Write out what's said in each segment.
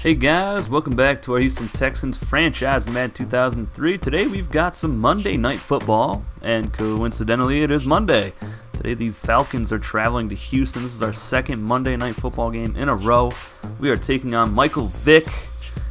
Hey guys, welcome back to our Houston Texans franchise Madden 2003. Today we've got some Monday Night Football, and coincidentally it is Monday. Today the Falcons are traveling to Houston. This is our second Monday Night Football game in a row. We are taking on Michael Vick.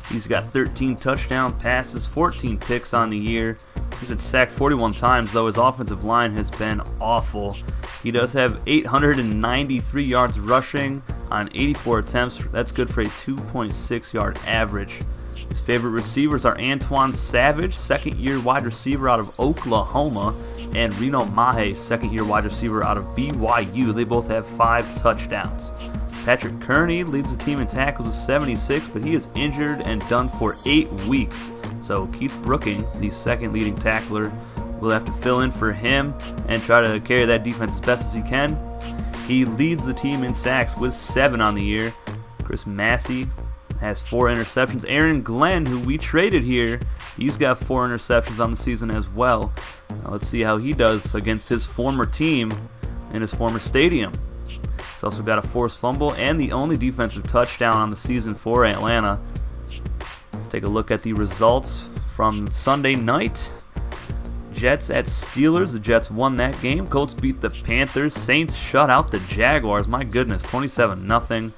He's got 13 touchdown passes, 14 picks on the year. He's been sacked 41 times, though his offensive line has been awful. He does have 893 yards rushing on 84 attempts. That's good for a 2.6 yard average. His favorite receivers are Antoine Savage, second-year wide receiver out of Oklahoma, and Reno Mahe, second-year wide receiver out of BYU. They both have 5 touchdowns. Patrick Kearney leads the team in tackles with 76, but he is injured and done for 8 weeks. So Keith Brooking, the second leading tackler, will have to fill in for him and try to carry that defense as best as he can. He leads the team in sacks with 7 on the year. Chris Massey has 4 interceptions. Aaron Glenn, who we traded here, he's got 4 interceptions on the season as well. Now let's see how he does against his former team in his former stadium. He's also got a forced fumble and the only defensive touchdown on the season for Atlanta. Let's take a look at the results from Sunday night. Jets at Steelers. The Jets won that game. Colts beat the Panthers. Saints shut out the Jaguars. My goodness, 27-0.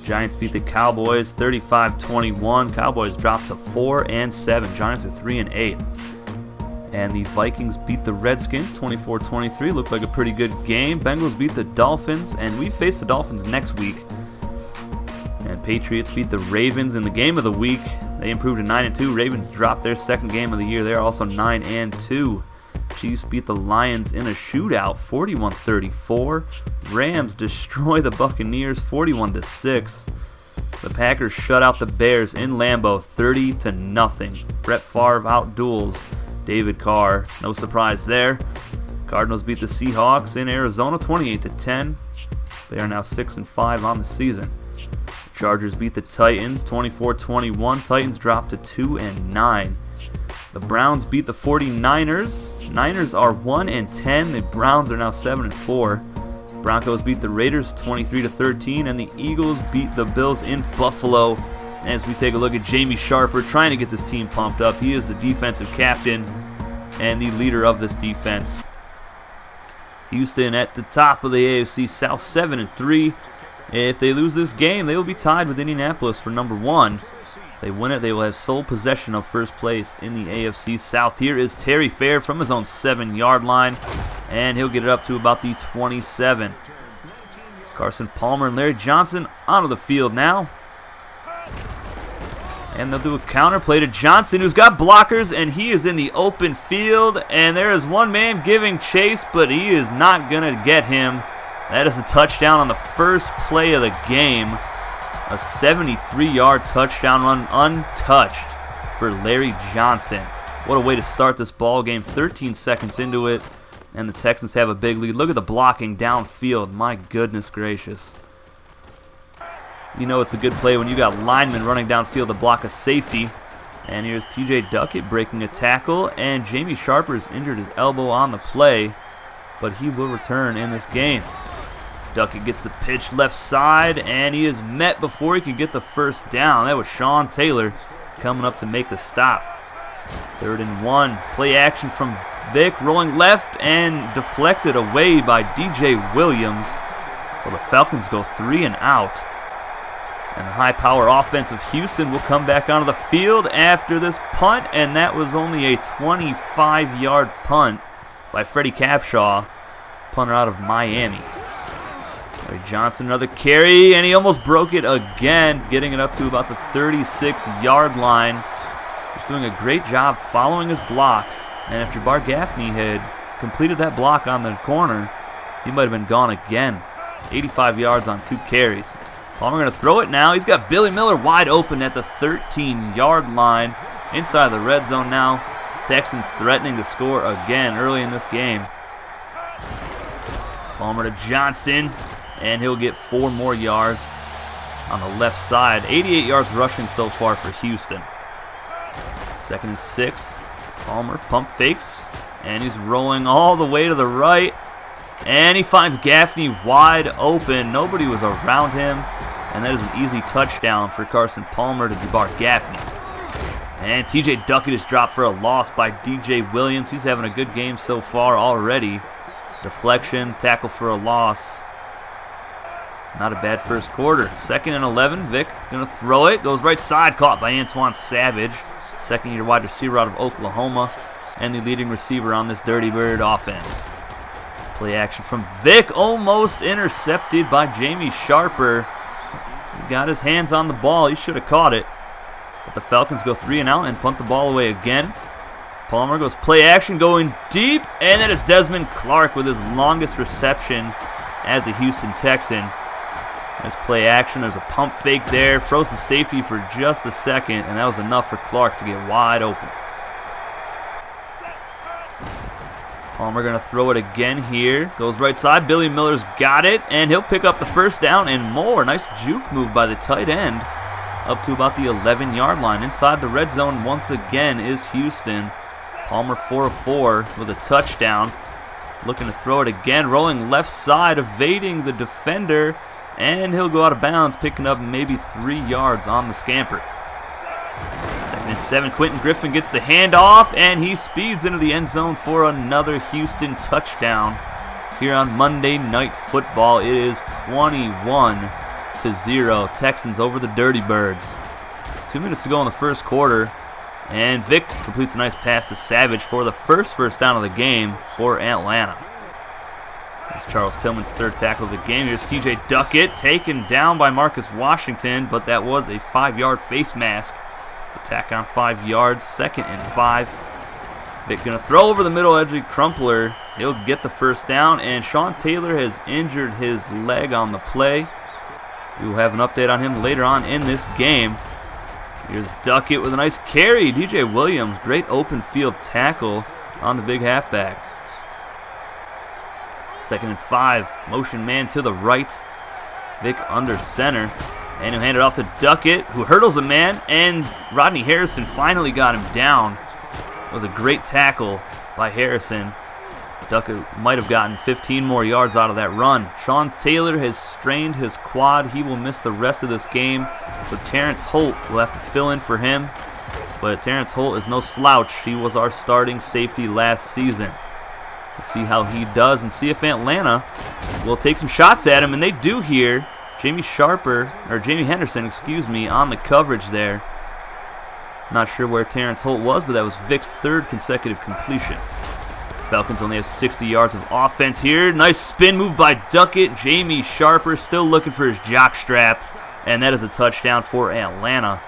Giants beat the Cowboys 35-21. Cowboys dropped to 4-7. Giants are 3-8. And the Vikings beat the Redskins 24-23. Looked like a pretty good game. Bengals beat the Dolphins, and we face the Dolphins next week. And Patriots beat the Ravens in the game of the week. They improved to 9-2. Ravens dropped their second game of the year. They are also 9-2. Chiefs beat the Lions in a shootout 41-34. Rams destroy the Buccaneers 41-6. The Packers shut out the Bears in Lambeau 30-0. Brett Favre outduels David Carr. No surprise there. Cardinals beat the Seahawks in Arizona 28-10. They are now 6-5 on the season. Chargers beat the Titans 24-21. Titans dropped to 2-9. The Browns beat the 49ers. Niners are 1-10. The Browns are now 7-4. Broncos beat the Raiders 23-13, and the Eagles beat the Bills in Buffalo. As we take a look at Jamie Sharper trying to get this team pumped up. He is the defensive captain and the leader of this defense. Houston at the top of the AFC South 7-3. If they lose this game, they will be tied with Indianapolis for number 1. If they win it, they will have sole possession of first place in the AFC South. Here is Terry Fair from his own 7-yard line, and he'll get it up to about the 27. Carson Palmer and Larry Johnson onto the field now. And they'll do a counter play to Johnson, who's got blockers, and he is in the open field. And there is one man giving chase, but he is not going to get him. That is a touchdown on the first play of the game. A 73-yard touchdown run untouched for Larry Johnson. What a way to start this ball game. 13 seconds into it, and the Texans have a big lead. Look at the blocking downfield. My goodness gracious. You know it's a good play when you got linemen running downfield to block a safety. And here's TJ Duckett breaking a tackle, and Jamie Sharper's injured his elbow on the play, but he will return in this game. Duckett gets the pitch left side, and he is met before he can get the first down. That was Sean Taylor coming up to make the stop. 3rd and 1. Play action from Vick, rolling left and deflected away by DJ Williams. So the Falcons go 3 and out. And the high-power offense of Houston will come back onto the field after this punt, and that was only a 25-yard punt by Freddie Capshaw, punter out of Miami. Larry Johnson, another carry, and he almost broke it again, getting it up to about the 36-yard line. He's doing a great job following his blocks, and if Jabbar Gaffney had completed that block on the corner, he might have been gone again. 85 yards on 2 carries. Palmer going to throw it now. He's got Billy Miller wide open at the 13-yard line. Inside the red zone now. Texans threatening to score again early in this game. Palmer to Johnson, and he'll get 4 more yards on the left side. 88 yards rushing so far for Houston. 2nd and 6. Palmer pump fakes, and he's rolling all the way to the right. And he finds Gaffney wide open. Nobody was around him. And that is an easy touchdown for Carson Palmer to Jabbar Gaffney. And TJ Duckett is dropped for a loss by DJ Williams. He's having a good game so far already. Deflection, tackle for a loss. Not a bad first quarter. 2nd and 11. Vick going to throw it. Goes right side. Caught by Antoine Savage. Second-year wide receiver out of Oklahoma. And the leading receiver on this Dirty Bird offense. Play action from Vick. Almost intercepted by Jamie Sharper. He got his hands on the ball. He should have caught it. But the Falcons go 3 and out and punt the ball away again. Palmer goes play action going deep. And then it's Desmond Clark with his longest reception as a Houston Texan. Nice play action. There's a pump fake there. Throws the safety for just a second, and that was enough for Clark to get wide open. Palmer going to throw it again here. Goes right side. Billy Miller's got it, and he'll pick up the first down and more. Nice juke move by the tight end up to about the 11-yard line. Inside the red zone once again is Houston. Palmer 4 of 4 with a touchdown. Looking to throw it again. Rolling left side, evading the defender. And he'll go out of bounds, picking up maybe 3 yards on the scamper. 2nd and 7. Quentin Griffin gets the handoff, and he speeds into the end zone for another Houston touchdown. Here on Monday Night Football, it is 21-0. Texans over the Dirty Birds. 2 minutes to go in the first quarter, and Vick completes a nice pass to Savage for the first down of the game for Atlanta. It's Charles Tillman's 3rd tackle of the game. Here's TJ Duckett taken down by Marcus Washington, but that was a 5-yard face mask. So tack on 5 yards, 2nd and 5. Vick going to throw over the middle edge Crumpler. He'll get the first down, and Sean Taylor has injured his leg on the play. We will have an update on him later on in this game. Here's Duckett with a nice carry. DJ Williams, great open field tackle on the big halfback. 2nd and 5. Motion man to the right. Vick under center. And he'll hand it off to Duckett, who hurdles a man. And Rodney Harrison finally got him down. It was a great tackle by Harrison. Duckett might have gotten 15 more yards out of that run. Sean Taylor has strained his quad. He will miss the rest of this game. So Terrence Holt will have to fill in for him. But Terrence Holt is no slouch. He was our starting safety last season. We'll see how he does and see if Atlanta will take some shots at him, and they do here. Jamie Henderson, on the coverage there. Not sure where Terrence Holt was, but that was Vick's 3rd consecutive completion. Falcons only have 60 yards of offense here. Nice spin move by Duckett. Jamie Sharper still looking for his jockstrap, and that is a touchdown for Atlanta.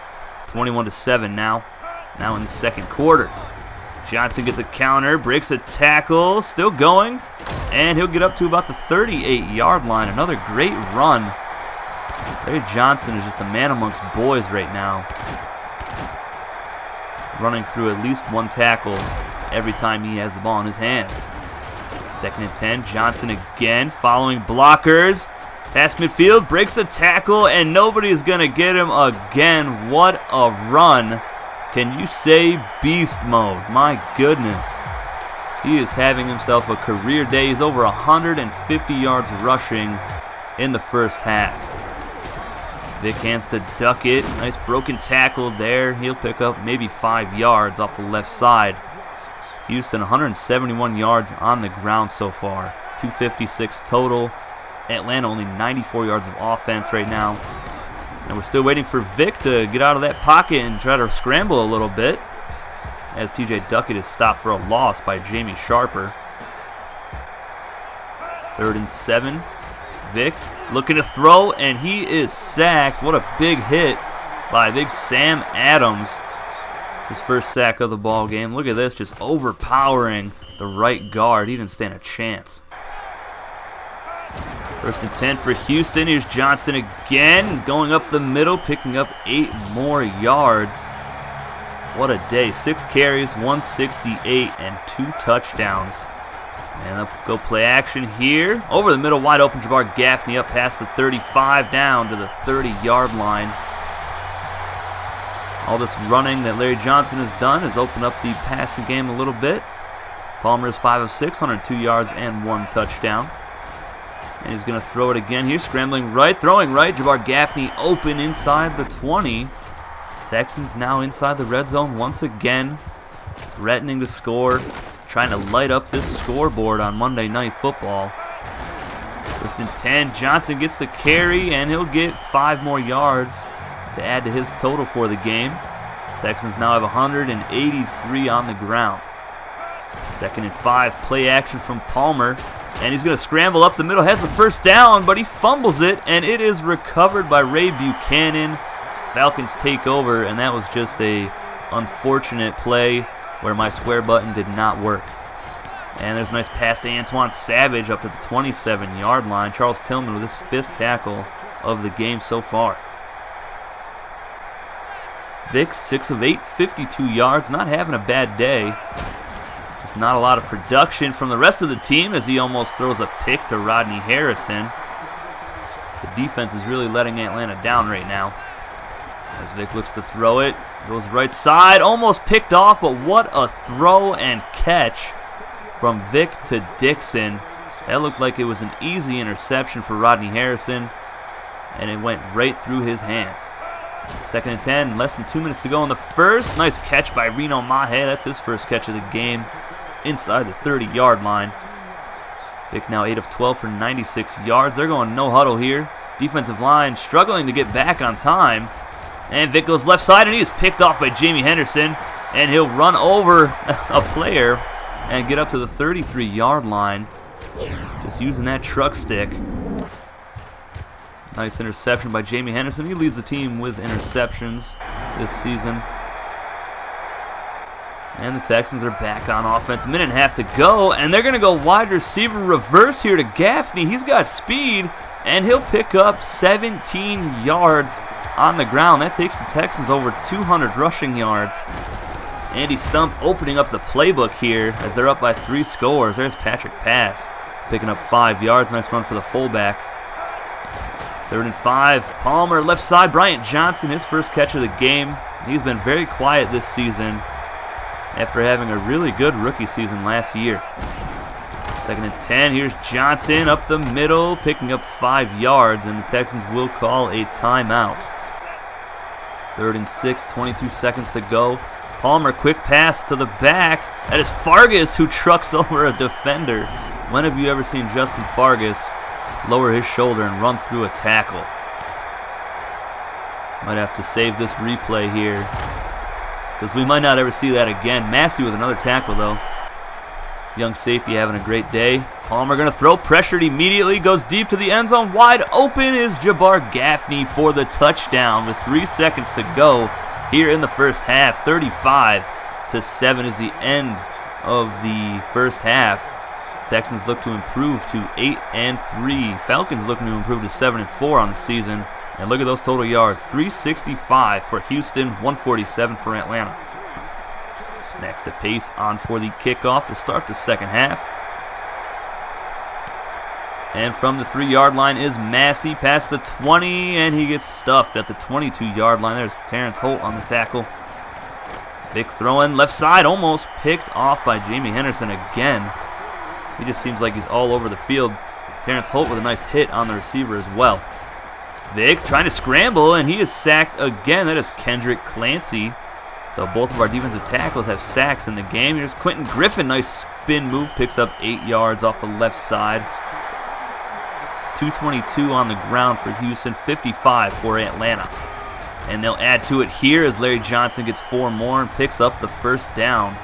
21-7 now in the second quarter. Johnson gets a counter, breaks a tackle, still going, and he'll get up to about the 38-yard line. Another great run. Larry Johnson is just a man amongst boys right now. Running through at least one tackle every time he has the ball in his hands. 2nd and 10, Johnson again, following blockers. Past midfield, breaks a tackle, and nobody is going to get him again. What a run. Can you say beast mode? My goodness. He is having himself a career day. He's over 150 yards rushing in the first half. Vick hands to Duckett. Nice broken tackle there. He'll pick up maybe 5 yards off the left side. Houston 171 yards on the ground so far. 256 total. Atlanta only 94 yards of offense right now. And we're still waiting for Vick to get out of that pocket and try to scramble a little bit, as TJ Duckett is stopped for a loss by Jamie Sharper. 3rd and 7. Vick looking to throw, and he is sacked. What a big hit by big Sam Adams. It's his first sack of the ball game. Look at this, just overpowering the right guard. He didn't stand a chance. 1st and 10 for Houston. Here's Johnson again, going up the middle, picking up 8 more yards. What a day. 6 carries, 168, and 2 touchdowns. And they'll go play action here. Over the middle, wide open, Jabbar Gaffney up past the 35, down to the 30-yard line. All this running that Larry Johnson has done has opened up the passing game a little bit. Palmer is 5 of 6, 102 yards and 1 touchdown. And he's going to throw it again here. Scrambling right, throwing right. Jabbar Gaffney open inside the 20. Texans now inside the red zone once again. Threatening to score. Trying to light up this scoreboard on Monday Night Football. First and 10. Johnson gets the carry, and he'll get 5 more yards to add to his total for the game. Texans now have 183 on the ground. Second and 5. Play action from Palmer. And he's going to scramble up the middle. Has the first down, but he fumbles it, and it is recovered by Ray Buchanan. Falcons take over, and that was just a unfortunate play where my square button did not work. And there's a nice pass to Antoine Savage up to the 27-yard line. Charles Tillman with his 5th tackle of the game so far. Vick, 6 of 8, 52 yards. Not having a bad day. Just not a lot of production from the rest of the team as he almost throws a pick to Rodney Harrison. The defense is really letting Atlanta down right now. As Vick looks to throw it. Goes right side. Almost picked off, but what a throw and catch from Vick to Dixon. That looked like it was an easy interception for Rodney Harrison, and it went right through his hands. Second and 10, less than 2 minutes to go in the first. Nice catch by Reno Mahe. That's his first catch of the game inside the 30-yard line. Vick now 8 of 12 for 96 yards. They're going no huddle here. Defensive line struggling to get back on time. And Vick goes left side, and he is picked off by Jamie Henderson. And he'll run over a player and get up to the 33-yard line. Just using that truck stick. Nice interception by Jamie Henderson. He leads the team with interceptions this season. And the Texans are back on offense. A minute and a half to go, and they're going to go wide receiver reverse here to Gaffney. He's got speed, and he'll pick up 17 yards on the ground. That takes the Texans over 200 rushing yards. Andy Stump opening up the playbook here as they're up by 3 scores. There's Patrick Pass picking up 5 yards. Nice run for the fullback. Third and 5. Palmer left side. Bryant Johnson, his first catch of the game. He's been very quiet this season after having a really good rookie season last year. Second and 10. Here's Johnson up the middle, picking up 5 yards, and the Texans will call a timeout. Third and 6, 22 seconds to go. Palmer, quick pass to the back. That is Fargas, who trucks over a defender. When have you ever seen Justin Fargas lower his shoulder and run through a tackle? Might have to save this replay here, because we might not ever see that again. Massey with another tackle, though. Young safety having a great day. Palmer going to throw, pressured immediately, goes deep to the end zone. Wide open is Jabbar Gaffney for the touchdown with 3 seconds to go here in the first half. 35-7 is the end of the first half. Texans look to improve to 8-3. Falcons looking to improve to 7-4 on the season. And look at those total yards. 365 for Houston, 147 for Atlanta. Next to Pace on for the kickoff to start the second half. And from the 3-yard line is Massey past the 20, and he gets stuffed at the 22-yard line. There's Terrence Holt on the tackle. Vick throwing left side, almost picked off by Jamie Henderson again. He just seems like he's all over the field. Terrence Holt with a nice hit on the receiver as well. Vick trying to scramble, and he is sacked again. That is Kendrick Clancy. So both of our defensive tackles have sacks in the game. Here's Quentin Griffin. Nice spin move. Picks up 8 yards off the left side. 222 on the ground for Houston. 55 for Atlanta. And they'll add to it here as Larry Johnson gets 4 more and picks up the first down.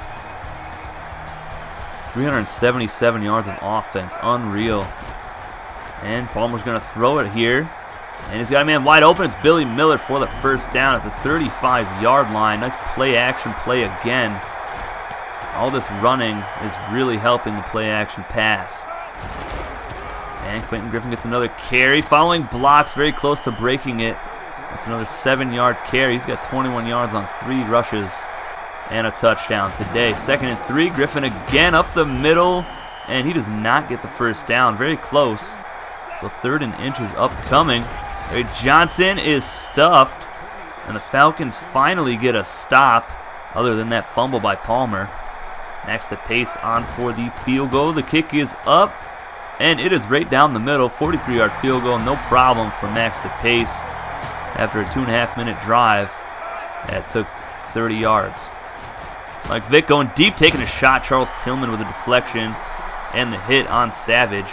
377 yards of offense. Unreal. And Palmer's going to throw it here. And he's got a man wide open. It's Billy Miller for the first down at the 35-yard line. Nice play-action play again. All this running is really helping the play-action pass. And Quentin Griffin gets another carry. Following blocks, very close to breaking it. That's another 7-yard carry. He's got 21 yards on 3 rushes and a touchdown today. Second and 3. Griffin again up the middle. And he does not get the first down. Very close. So 3rd and inches upcoming. Johnson is stuffed, and the Falcons finally get a stop other than that fumble by Palmer. Next to Pace on for the field goal. The kick is up, and it is right down the middle. 43-yard field goal, no problem for Max to pace after a 2.5-minute drive that took 30 yards. Like Vick going deep, taking a shot. Charles Tillman with a deflection and the hit on Savage.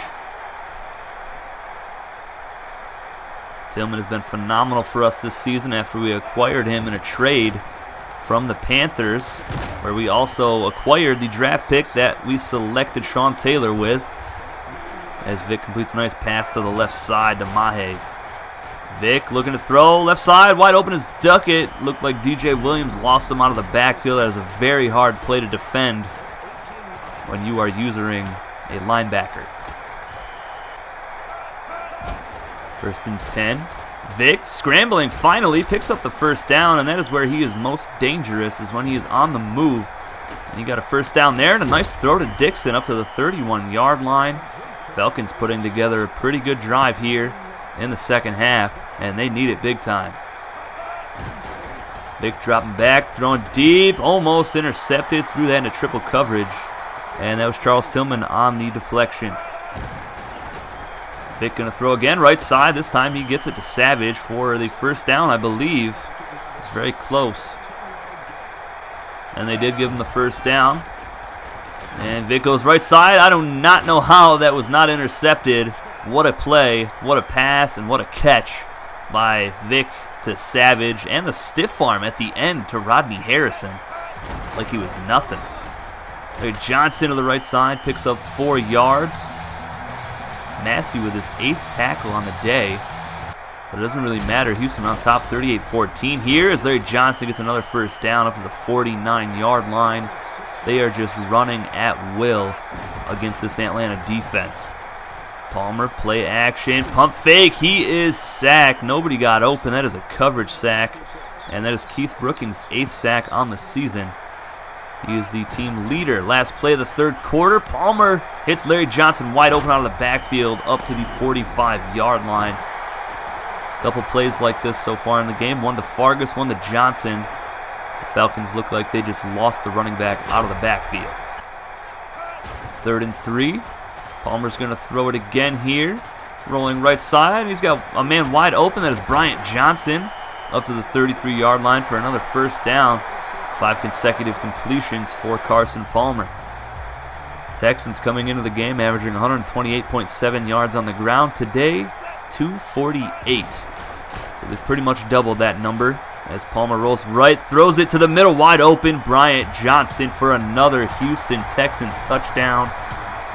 Tillman has been phenomenal for us this season after we acquired him in a trade from the Panthers, where we also acquired the draft pick that we selected Sean Taylor with, as Vick completes a nice pass to the left side to Mahe. Vick looking to throw, left side, wide open is Duckett. Looked like DJ Williams lost him out of the backfield. That is a very hard play to defend when you are using a linebacker. 1st and 10. Vick scrambling, finally picks up the first down, and that is where he is most dangerous, is when he is on the move. And he got a first down there, and a nice throw to Dixon up to the 31-yard line. Falcons putting together a pretty good drive here in the second half, and they need it big time. Vick dropping back, throwing deep, almost intercepted, threw that into triple coverage, and that was Charles Tillman on the deflection. Vick going to throw again, right side. This time he gets it to Savage for the first down, I believe. It's very close. And they did give him the first down. And Vick goes right side. I do not know how that was not intercepted. What a play, what a pass, and what a catch by Vick to Savage. And the stiff arm at the end to Rodney Harrison, like he was nothing. Johnson to the right side picks up 4 yards. Massey with his 8th tackle on the day, but it doesn't really matter. Houston on top, 38-14. Here as Larry Johnson gets another first down up to the 49-yard line. They are just running at will against this Atlanta defense. Palmer, play action, pump fake. He is sacked. Nobody got open. That is a coverage sack, and that is Keith Brookings' 8th sack on the season. He is the team leader. Last play of the third quarter. Palmer hits Larry Johnson wide open out of the backfield up to the 45-yard line. A couple plays like this so far in the game. One to Fargas, one to Johnson. The Falcons look like they just lost the running back out of the backfield. 3rd and 3. Palmer's going to throw it again here. Rolling right side. He's got a man wide open. That is Bryant Johnson up to the 33-yard line for another first down. 5 consecutive completions for Carson Palmer. Texans coming into the game averaging 128.7 yards on the ground. Today, 248. So they've pretty much doubled that number as Palmer rolls right, throws it to the middle, wide open. Bryant Johnson for another Houston Texans touchdown.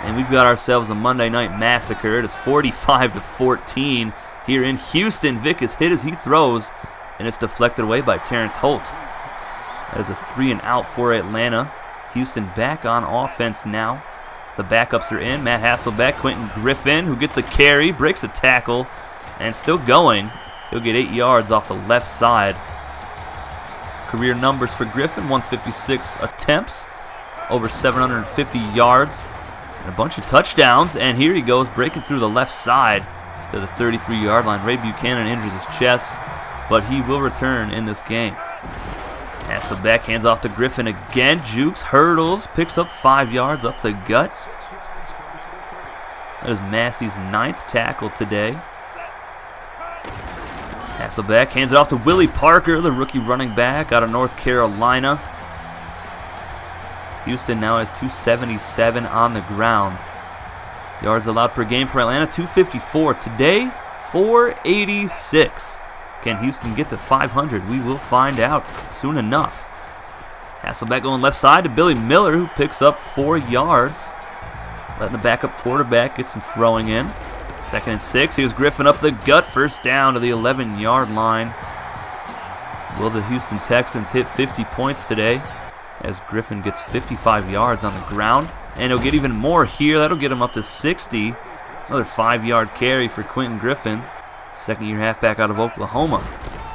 And we've got ourselves a Monday Night Massacre. It is 45-14 here in Houston. Vick is hit as he throws, and it's deflected away by Terrence Holt. That is a 3-and-out for Atlanta. Houston back on offense now. The backups are in. Matt Hasselbeck, Quentin Griffin, who gets a carry, breaks a tackle, and still going. He'll get 8 yards off the left side. Career numbers for Griffin, 156 attempts, over 750 yards, and a bunch of touchdowns. And here he goes, breaking through the left side to the 33-yard line. Ray Buchanan injures his chest, but he will return in this game. Hasselbeck hands off to Griffin again. Jukes, hurdles, picks up 5 yards up the gut. That is Massey's 9th tackle today. Hasselbeck hands it off to Willie Parker, the rookie running back out of North Carolina. Houston now has 277 on the ground. Yards allowed per game for Atlanta, 254. Today, 486. Can Houston get to 500? We will find out soon enough. Hasselbeck going left side to Billy Miller, who picks up 4 yards. Letting the backup quarterback get some throwing in. 2nd and 6. Here's Griffin up the gut. First down to the 11-yard line. Will the Houston Texans hit 50 points today? As Griffin gets 55 yards on the ground. And he'll get even more here. That'll get him up to 60. Another 5-yard carry for Quentin Griffin. Second-year halfback out of Oklahoma.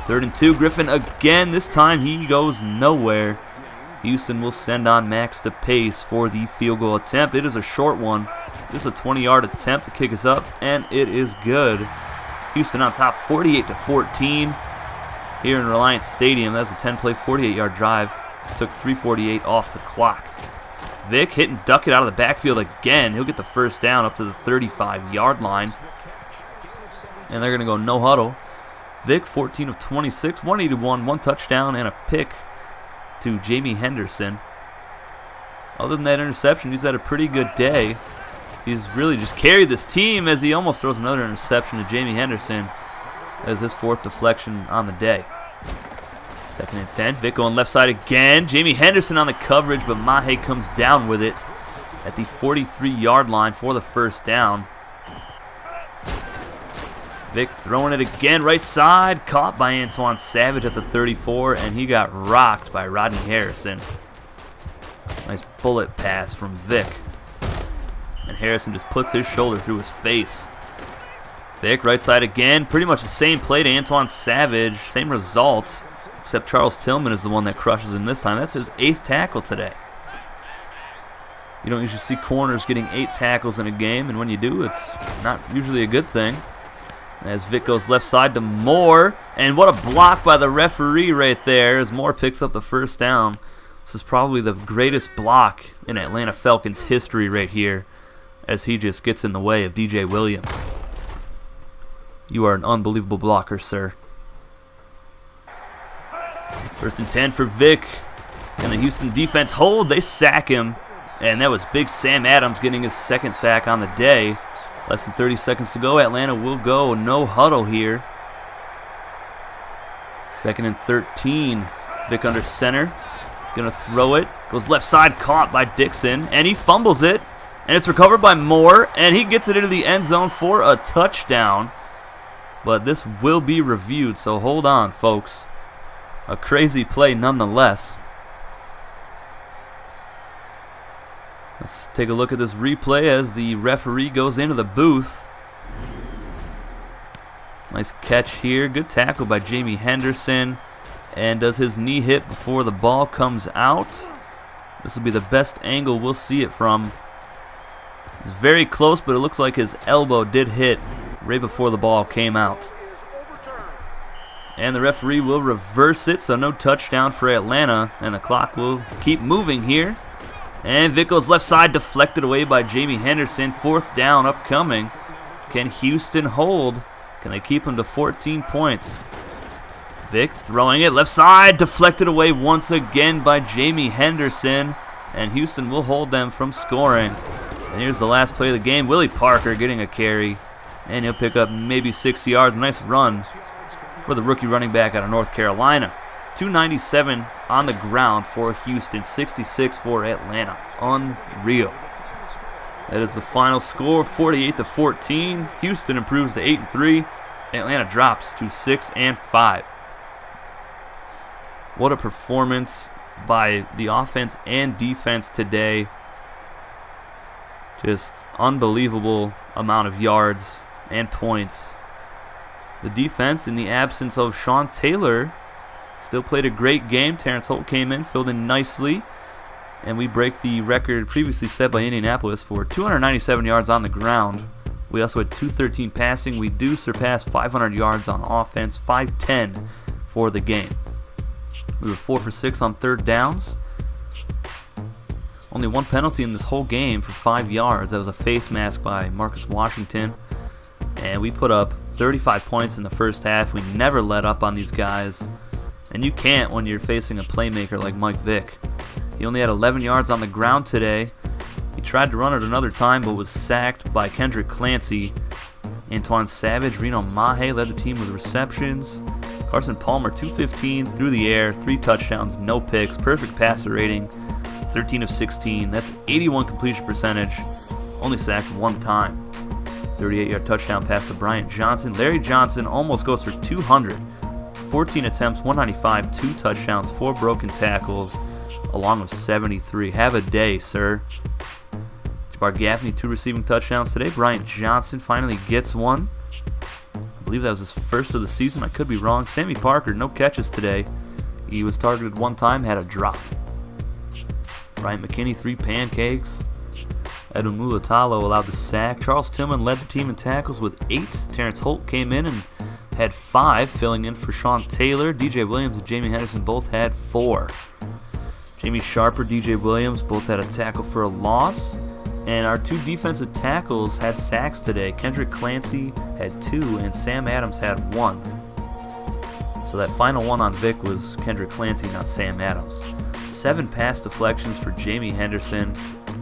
3rd and 2. Griffin again. This time he goes nowhere. Houston will send on Max to pace for the field goal attempt. It is a short one. Just a 20-yard attempt to kick us up, and it is good. Houston on top, 48-14 here in Reliance Stadium. That was a 10-play, 48-yard drive. It took 3:48 off the clock. Vick hit and duck it out of the backfield again. He'll get the first down up to the 35-yard line. And they're going to go no huddle. Vick, 14 of 26, 181, 1 touchdown, and a pick to Jamie Henderson. Other than that interception, he's had a pretty good day. He's really just carried this team as he almost throws another interception to Jamie Henderson as his 4th deflection on the day. 2nd and 10. Vick going left side again. Jamie Henderson on the coverage, but Mahe comes down with it at the 43-yard line for the first down. Vick throwing it again, right side. Caught by Antoine Savage at the 34, and he got rocked by Rodney Harrison. Nice bullet pass from Vick. And Harrison just puts his shoulder through his face. Vick, right side again. Pretty much the same play to Antoine Savage. Same result, except Charles Tillman is the one that crushes him this time. That's his 8th tackle today. You don't usually see corners getting 8 tackles in a game, and when you do, it's not usually a good thing. As Vick goes left side to Moore, and what a block by the referee right there as Moore picks up the first down. This is probably the greatest block in Atlanta Falcons history right here, as he just gets in the way of DJ Williams. You are an unbelievable blocker, sir. 1st and 10 for Vick. And the Houston defense hold. They sack him. And that was Big Sam Adams getting his 2nd sack on the day. Less than 30 seconds to go. Atlanta will go no huddle here. 2nd and 13. Vick under center. Gonna throw it. Goes left side. Caught by Dixon. And he fumbles it. And it's recovered by Moore. And he gets it into the end zone for a touchdown. But this will be reviewed, so hold on, folks. A crazy play nonetheless. Let's take a look at this replay as the referee goes into the booth. Nice catch here. Good tackle by Jamie Henderson. And does his knee hit before the ball comes out? This will be the best angle we'll see it from. It's very close, but it looks like his elbow did hit right before the ball came out. And the referee will reverse it, so no touchdown for Atlanta. And the clock will keep moving here. And Vick goes left side, deflected away by Jamie Henderson. 4th down upcoming. Can Houston hold? Can they keep him to 14 points? Vick throwing it left side, deflected away once again by Jamie Henderson. And Houston will hold them from scoring. And here's the last play of the game. Willie Parker getting a carry. And he'll pick up maybe 6 yards. Nice run for the rookie running back out of North Carolina. 297 on the ground for Houston. 66 for Atlanta. Unreal. That is the final score, 48-14. Houston improves to 8-3. Atlanta drops to 6-5. What a performance by the offense and defense today. Just unbelievable amount of yards and points. The defense, in the absence of Sean Taylor, still played a great game. Terrence Holt came in, filled in nicely, and we break the record previously set by Indianapolis for 297 yards on the ground. We also had 213 passing. We do surpass 500 yards on offense, 510 for the game. We were 4 for 6 on 3rd downs. Only 1 penalty in this whole game for 5 yards. That was a face mask by Marcus Washington. And we put up 35 points in the first half. We never let up on these guys. And you can't when you're facing a playmaker like Mike Vick. He only had 11 yards on the ground today. He tried to run it another time but was sacked by Kendrick Clancy. Antoine Savage, Reno Mahe led the team with receptions. Carson Palmer, 215 through the air, 3 touchdowns, no picks, perfect passer rating, 13 of 16. That's 81 completion percentage, only sacked 1 time. 38-yard touchdown pass to Bryant Johnson. Larry Johnson almost goes for 200. 14 attempts, 195, 2 touchdowns, 4 broken tackles, along with 73. Have a day, sir. Jabbar Gaffney, 2 receiving touchdowns today. Bryant Johnson finally gets one. I believe that was his first of the season. I could be wrong. Sammy Parker, no catches today. He was targeted 1 time, had a drop. Ryan McKinney, 3 pancakes. Edwin Mulatalo allowed the sack. Charles Tillman led the team in tackles with 8. Terrence Holt came in and had 5, filling in for Sean Taylor. DJ Williams and Jamie Henderson both had 4. Jamie Sharper, DJ Williams both had a tackle for a loss. And our 2 defensive tackles had sacks today. Kendrick Clancy had 2 and Sam Adams had 1. So that final one on Vick was Kendrick Clancy, not Sam Adams. 7 pass deflections for Jamie Henderson.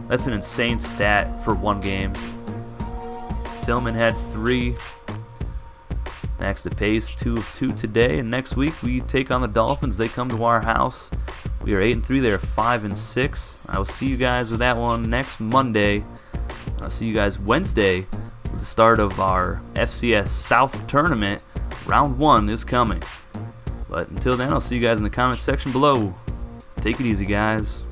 That's an insane stat for one game. Tillman had 3. Max DePace, 2 of 2 today. And next week we take on the Dolphins. They come to our house. We are 8-3. They are 5-6. I will see you guys with that one next Monday. I'll see you guys Wednesday with the start of our FCS South Tournament. Round 1 is coming. But until then, I'll see you guys in the comment section below. Take it easy, guys.